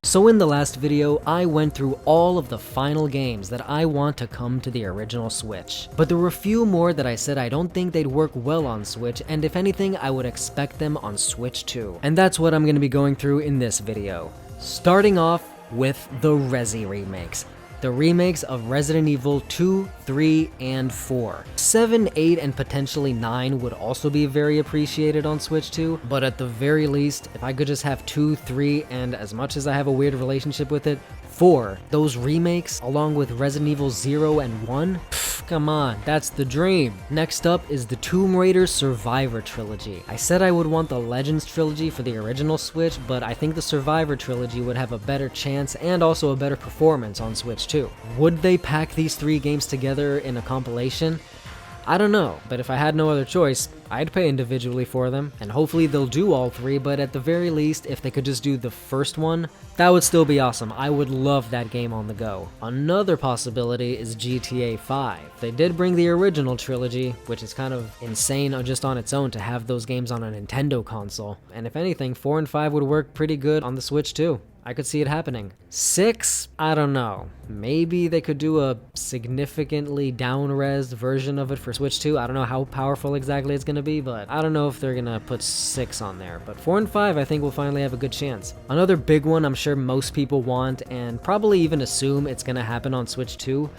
So in the last video, I went through all of the final games that I want to come to the original Switch. But there were a few more that I said I don't think they'd work well on Switch, and if anything, I would expect them on Switch too. And that's what I'm going to be going through in this video. Starting off with the Resi remakes. The remakes of Resident Evil 2, 3, and 4. 7, 8, and potentially 9 would also be very appreciated on Switch 2, but at the very least, if I could just have 2, 3, and as much as I have a weird relationship with it, 4. Those remakes, along with Resident Evil 0 and 1, come on, that's the dream. Next up is the Tomb Raider Survivor Trilogy. I said I would want the Legends Trilogy for the original Switch, but I think the Survivor Trilogy would have a better chance and also a better performance on Switch too. Would they pack these 3 games together in a compilation? I don't know, but if I had no other choice, I'd pay individually for them, and hopefully they'll do all 3, but at the very least, if they could just do the first one, that would still be awesome. I would love that game on the go. Another possibility is GTA 5. They did bring the original trilogy, which is kind of insane just on its own to have those games on a Nintendo console, and if anything, 4 and 5 would work pretty good on the Switch too. I could see it happening. 6? I don't know. Maybe they could do a significantly down-res version of it for Switch 2. I don't know how powerful exactly it's going to be, but I don't know if they're going to put 6 on there. But 4 and 5 I think will finally have a good chance. Another big one I'm sure most people want, and probably even assume it's going to happen on Switch 2,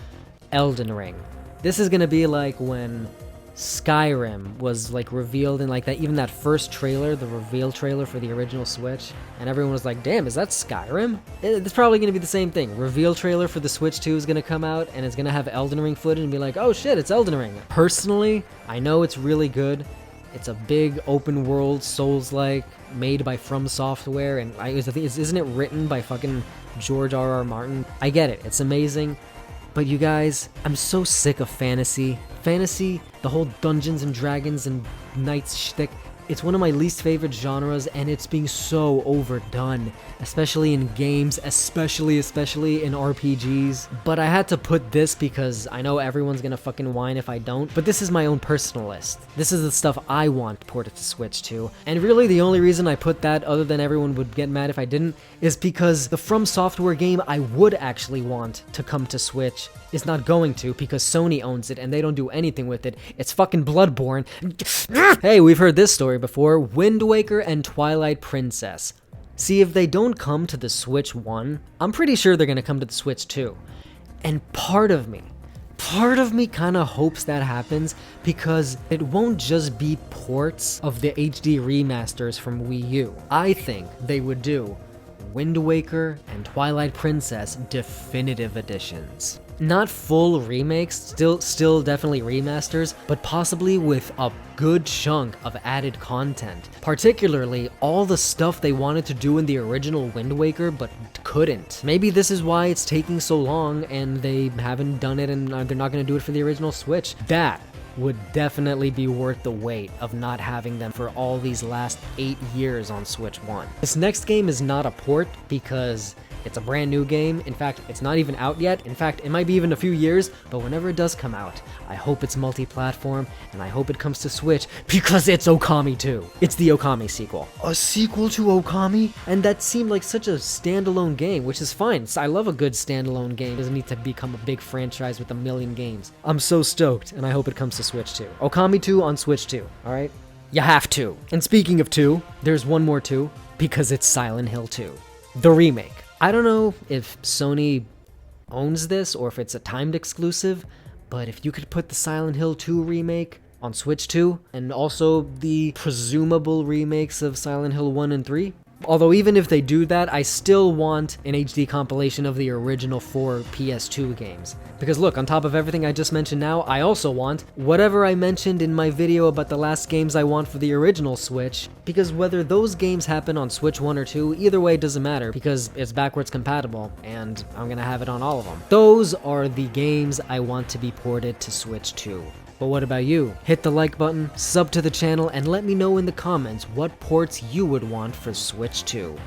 Elden Ring. This is going to be like when Skyrim was like revealed in like that, even that first trailer, the reveal trailer for the original Switch, and everyone was like, damn, is that Skyrim? It's probably gonna be the same thing. Reveal trailer for the Switch 2 is gonna come out, and it's gonna have Elden Ring footage and be like, oh shit, it's Elden Ring. Personally, I know it's really good. It's a big open world Souls-like made by From Software, and isn't it written by fucking George R.R. Martin? I get it, it's amazing. But you guys, I'm so sick of fantasy. Fantasy, the whole Dungeons and Dragons and Knights shtick, it's one of my least favorite genres, and it's being so overdone, especially in games, especially in RPGs. But I had to put this because I know everyone's gonna fucking whine if I don't, but this is my own personal list. This is the stuff I want ported to Switch to, and really the only reason I put that, other than everyone would get mad if I didn't, is because the From Software game I would actually want to come to Switch is not going to, because Sony owns it and they don't do anything with it. It's fucking Bloodborne. Hey, we've heard this story before. Wind Waker and Twilight Princess. See, if they don't come to the Switch 1, I'm pretty sure they're gonna come to the Switch 2. And part of me kinda hopes that happens, because it won't just be ports of the HD remasters from Wii U. I think they would do Wind Waker and Twilight Princess definitive editions. Not full remakes, still definitely remasters, but possibly with a good chunk of added content. Particularly all the stuff they wanted to do in the original Wind Waker but couldn't. Maybe this is why it's taking so long and they haven't done it, and they're not going to do it for the original Switch. That would definitely be worth the wait of not having them for all these last 8 years on Switch 1. This next game is not a port because it's a brand new game. In fact, it's not even out yet. In fact, it might be even a few years, but whenever it does come out, I hope it's multi-platform, and I hope it comes to Switch, because it's Okami 2. It's the Okami sequel. A sequel to Okami? And that seemed like such a standalone game, which is fine. I love a good standalone game. It doesn't need to become a big franchise with a million games. I'm so stoked, and I hope it comes to Switch too. Okami 2 on Switch 2, alright? You have to. And speaking of 2, there's one more 2, because it's Silent Hill 2. The remake. I don't know if Sony owns this or if it's a timed exclusive, but if you could put the Silent Hill 2 remake on Switch 2, and also the presumable remakes of Silent Hill 1 and 3, although even if they do that, I still want an HD compilation of the original 4 PS2 games. Because look, on top of everything I just mentioned now, I also want whatever I mentioned in my video about the last games I want for the original Switch, because whether those games happen on Switch 1 or 2, either way it doesn't matter, because it's backwards compatible, and I'm gonna have it on all of them. Those are the games I want to be ported to Switch 2. But what about you? Hit the like button, sub to the channel, and let me know in the comments what ports you would want for Switch 2.